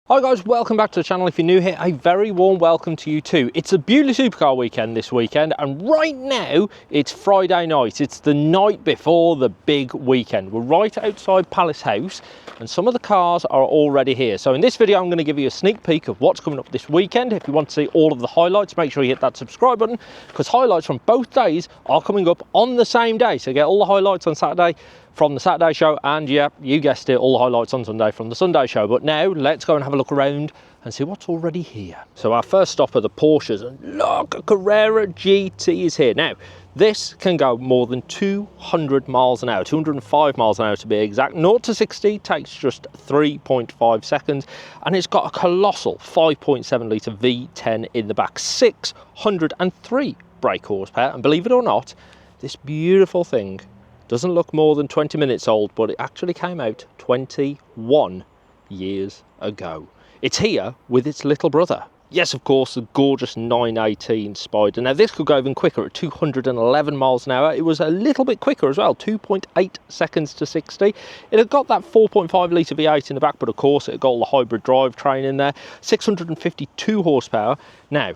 Hi guys, welcome back to the channel. If you're new here, a very warm welcome to you too. It's a Beaulieu Supercar Weekend this weekend, and right now it's Friday night. It's the night before the big weekend. We're right outside Palace House and some of the cars are already here. So in this video I'm going to give you a sneak peek of what's coming up this weekend. If you want to see all of the highlights, make sure you hit that subscribe button, because highlights from both days are coming up on the same day. So get all the highlights on Saturday from the Saturday show, and yeah, you guessed it, all the highlights on Sunday from the Sunday show. But now let's go and have a look around and see what's already here. So our first stop are the Porsches, and look, a Carrera GT is here. Now, this can go more than 200 miles an hour, 205 miles an hour to be exact. 0 to 60 takes just 3.5 seconds, and it's got a colossal 5.7 litre V10 in the back, 603 brake horsepower, and believe it or not, this beautiful thing doesn't look more than 20 minutes old, but it actually came out 21 years ago. It's here with its little brother. Yes, of course, the gorgeous 918 Spider. Now, this could go even quicker at 211 miles an hour. It was a little bit quicker as well, 2.8 seconds to 60. It had got that 4.5 litre V8 in the back, but of course, it had got all the hybrid drivetrain in there, 652 horsepower. Now,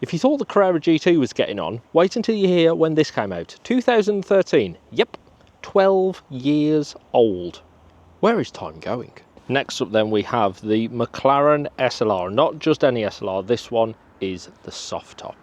if you thought the Carrera GT was getting on, wait until you hear when this came out. 2013. Yep. 12 years old. Where is time going? Next up then we have the McLaren SLR. Not just any SLR, this one is the soft top.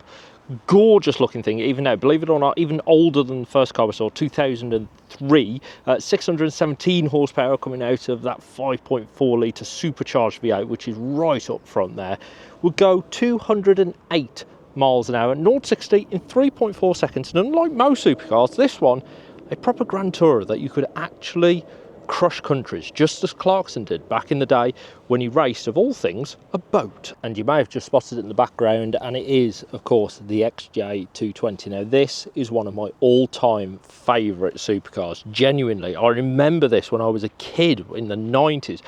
Gorgeous looking thing, even now, believe it or not, even older than the first car we saw, 2003. 617 horsepower coming out of that 5.4 litre supercharged V8, which is right up front there. Would go 208 miles an hour, 0 to 60 in 3.4 seconds. And unlike most supercars, this one, a proper Grand Tourer that you could actually crush countries, just as Clarkson did back in the day when he raced, of all things, a boat. And you may have just spotted it in the background, and it is, of course, the XJ220. Now, this is one of my all-time favourite supercars. Genuinely, I remember this when I was a kid in the 90s.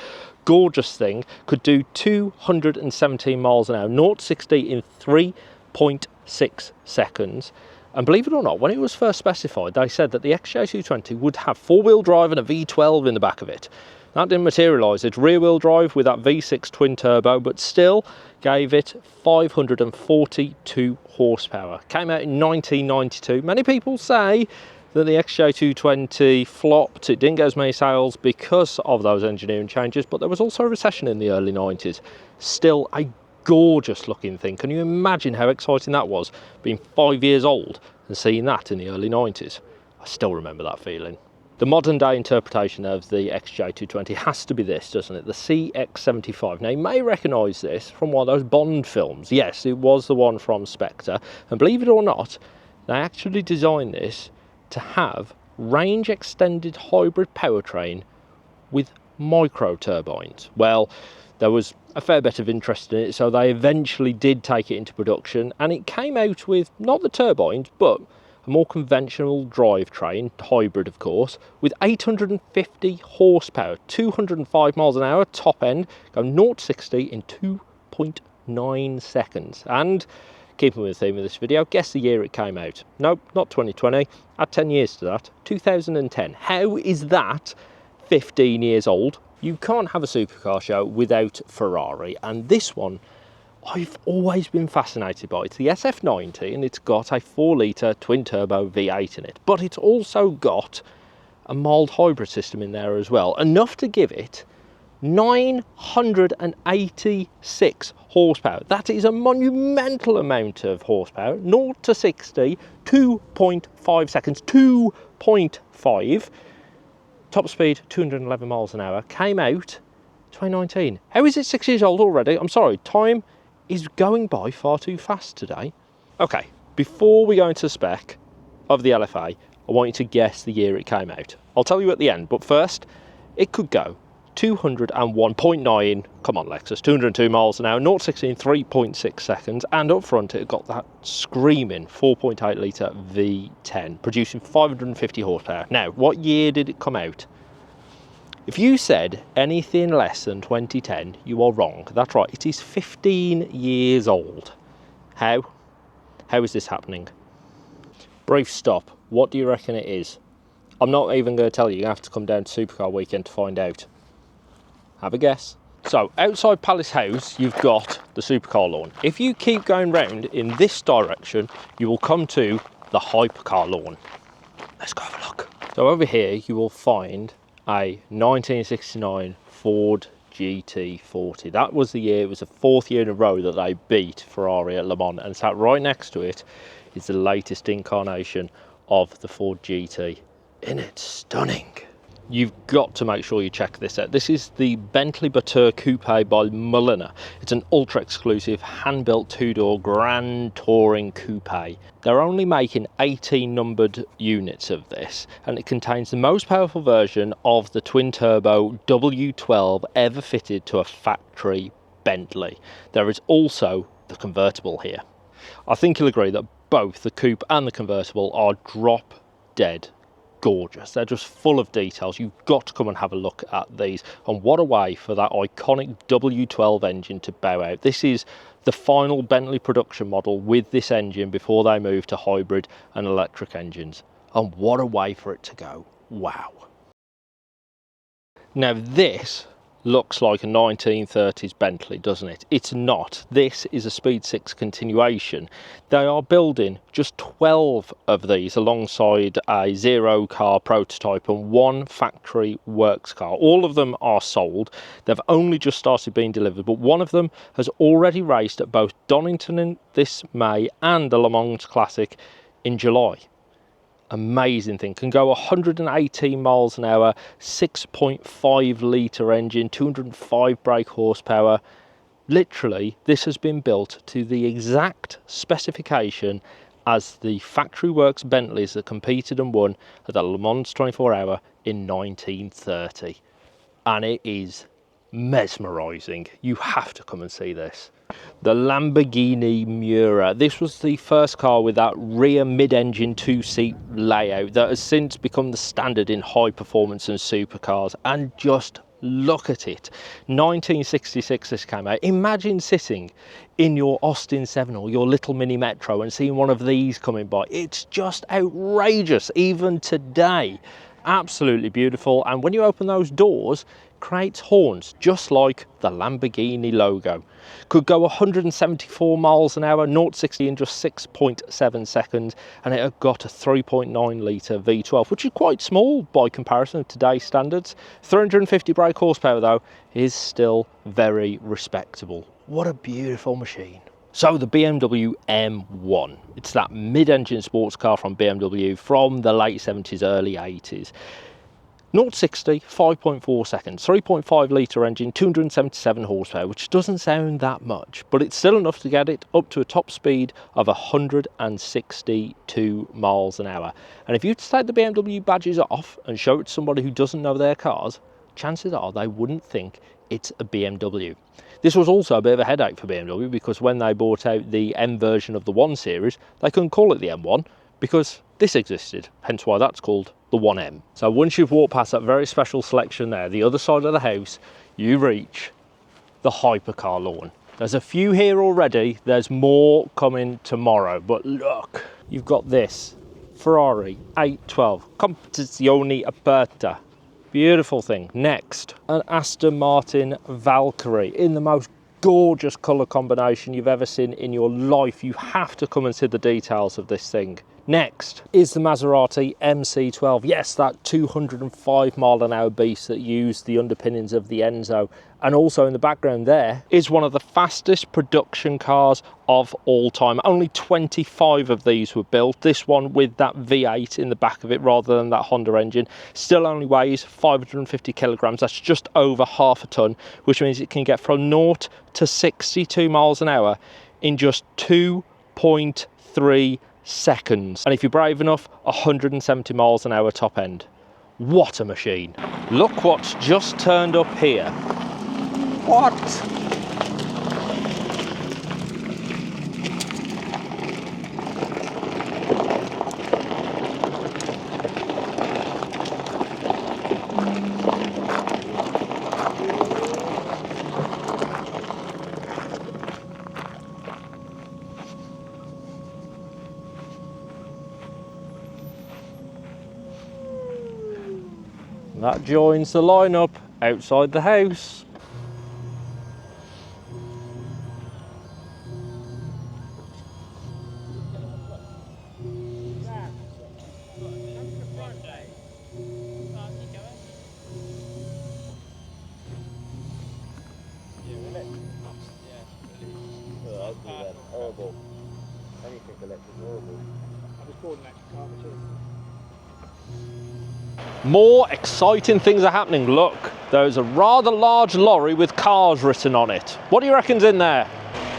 Gorgeous thing, could do 217 miles an hour, 0 to 60 in 3.6 seconds. And believe it or not, when it was first specified, they said that the XJ220 would have four-wheel drive and a V12 in the back of it. That didn't materialise. It's rear-wheel drive with that V6 twin-turbo, but still gave it 542 horsepower. Came out in 1992. Many people say that the XJ220 flopped. It didn't get as many sales because of those engineering changes, but there was also a recession in the early 90s. Still a gorgeous looking thing. Can you imagine how exciting that was, being 5 years old and seeing that in the early 90s? I still remember that feeling. The modern day interpretation of the XJ220 has to be this, doesn't it? The CX-75. Now, you may recognise this from one of those Bond films. Yes, it was the one from Spectre, and believe it or not, they actually designed this to have range extended hybrid powertrain with micro turbines. Well, there was a fair bit of interest in it, so they eventually did take it into production, and it came out with not the turbines, but a more conventional drivetrain, hybrid of course, with 850 horsepower, 205 miles an hour, top end, going 0 to 60 in 2.9 seconds. And keeping with the theme of this video, guess the year it came out. Nope, not 2020, add 10 years to that, 2010. How is that 15 years old? You can't have a supercar show without Ferrari, and this one I've always been fascinated by. It's the SF90, and it's got a 4 litre twin-turbo V8 in it, but it's also got a mild hybrid system in there as well, enough to give it 986 horsepower. That is a monumental amount of horsepower. 0 to 60, 2.5 seconds, 2.5. Top speed, 211 miles an hour, came out 2019. How is it 6 years old already? I'm sorry, time is going by far too fast today. Okay, before we go into the spec of the LFA, I want you to guess the year it came out. I'll tell you at the end, but first, it could go 201.9, come on Lexus, 202 miles an hour, 0 to 60 in 3.6 seconds, and up front it got that screaming 4.8 litre V10, producing 550 horsepower. Now, what year did it come out? If you said anything less than 2010, you are wrong. That's right, it is 15 years old. How? How is this happening? Brief stop. What do you reckon it is? I'm not even going to tell you. You have to come down to Supercar Weekend to find out. Have a guess. So outside Palace House, you've got the Supercar Lawn. If you keep going round in this direction, you will come to the Hypercar Lawn. Let's go have a look. So over here, you will find a 1969 Ford GT40. That was the year, it was the 4th year in a row that they beat Ferrari at Le Mans, and sat right next to it is the latest incarnation of the Ford GT. Isn't it stunning? You've got to make sure you check this out. This is the Bentley Batour Coupe by Mulliner. It's an ultra exclusive hand-built 2-door grand touring coupe. They're only making 18 numbered units of this, and it contains the most powerful version of the twin-turbo W12 ever fitted to a factory Bentley. There is also the convertible here. I think you'll agree that both the coupe and the convertible are drop dead gorgeous. They're just full of details. You've got to come and have a look at these. And what a way for that iconic W12 engine to bow out. This is the final Bentley production model with this engine before they move to hybrid and electric engines. And what a way for it to go. Wow. Now this looks like a 1930s Bentley, doesn't it? It's not. This is a Speed 6 continuation. They are building just 12 of these alongside a 0 car prototype and 1 factory works car. All of them are sold. They've only just started being delivered, but one of them has already raced at both Donington in this May and the Le Mans Classic in July. Amazing thing. Can go 118 miles an hour, 6.5 litre engine, 205 brake horsepower. Literally, this has been built to the exact specification as the factory works Bentleys that competed and won at the Le Mans 24 Hour in 1930. And it is mesmerising. You have to come and see this. The Lamborghini Miura. This was the first car with that rear mid-engine 2-seat layout that has since become the standard in high performance and supercars. And just look at it. 1966 this came out. Imagine sitting in your Austin 7 or your little mini Metro and seeing one of these coming by. It's just outrageous even today. Absolutely beautiful. And when you open those doors, creates horns just like the Lamborghini logo. Could go 174 miles an hour, 0-60 in just 6.7 seconds, and it had got a 3.9 litre V12, which is quite small by comparison to today's standards. 350 brake horsepower though is still very respectable. What a beautiful machine. So the BMW M1, it's that mid-engine sports car from BMW from the late 70s, early 80s. 0-60, 5.4 seconds, 3.5 litre engine, 277 horsepower, which doesn't sound that much, but it's still enough to get it up to a top speed of 162 miles an hour. And if you take the BMW badges off and show it to somebody who doesn't know their cars, chances are they wouldn't think it's a BMW. This was also a bit of a headache for BMW because when they bought out the M version of the 1 Series, they couldn't call it the M1 because this existed, hence why that's called the 1M. So once you've walked past that very special selection there, the other side of the house, you reach the Hypercar Lawn. There's a few here already, there's more coming tomorrow, but look, you've got this Ferrari 812 Competizione Aperta. Beautiful thing. Next, an Aston Martin Valkyrie in the most gorgeous colour combination you've ever seen in your life. You have to come and see the details of this thing. Next is the Maserati MC12. Yes, that 205 mile an hour beast that used the underpinnings of the Enzo. And also in the background there is one of the fastest production cars of all time. Only 25 of these were built. This one with that V8 in the back of it rather than that Honda engine still only weighs 550 kilograms. That's just over half a ton, which means it can get from 0 to 62 miles an hour in just 2.3 seconds. And if you're brave enough, 170 miles an hour top end. What a machine. Look what's just turned up here. What? That joins the lineup outside the house. horrible. Anything electric horrible. I was born electric car machine. More exciting things are happening. Look, there's a rather large lorry with cars written on it. What do you reckon's in there?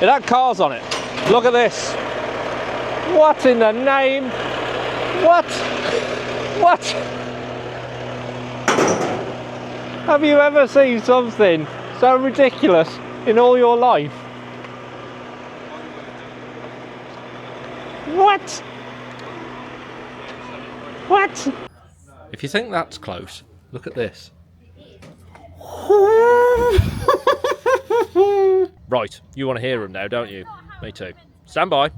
It had cars on it. Look at this. What in the name? What? What? Have you ever seen something so ridiculous in all your life? What? What? If you think that's close, look at this. Right, you want to hear them now, don't you? Me too. Stand by.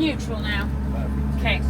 neutral now. Okay.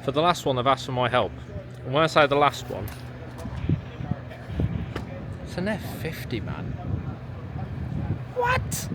For the last one, they've asked for my help. And when I say the last one, it's an F50, man. What?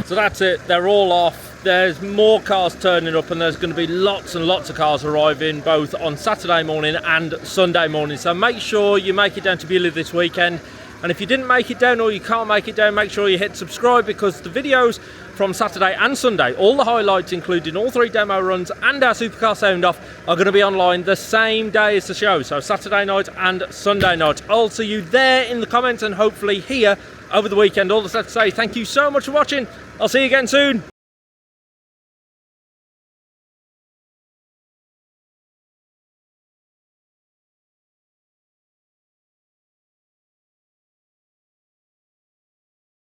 So that's it, they're all off. There's more cars turning up, and there's going to be lots and lots of cars arriving both on Saturday morning and Sunday morning. So make sure you make it down to Beaulieu this weekend. And if you didn't make it down or you can't make it down, make sure you hit subscribe, because the videos from Saturday and Sunday, all the highlights including all 3 demo runs and our supercar sound off, are going to be online the same day as the show. So Saturday night and Sunday night. I'll see you there in the comments and hopefully here over the weekend. All that's left to say, thank you so much for watching. I'll see you again soon.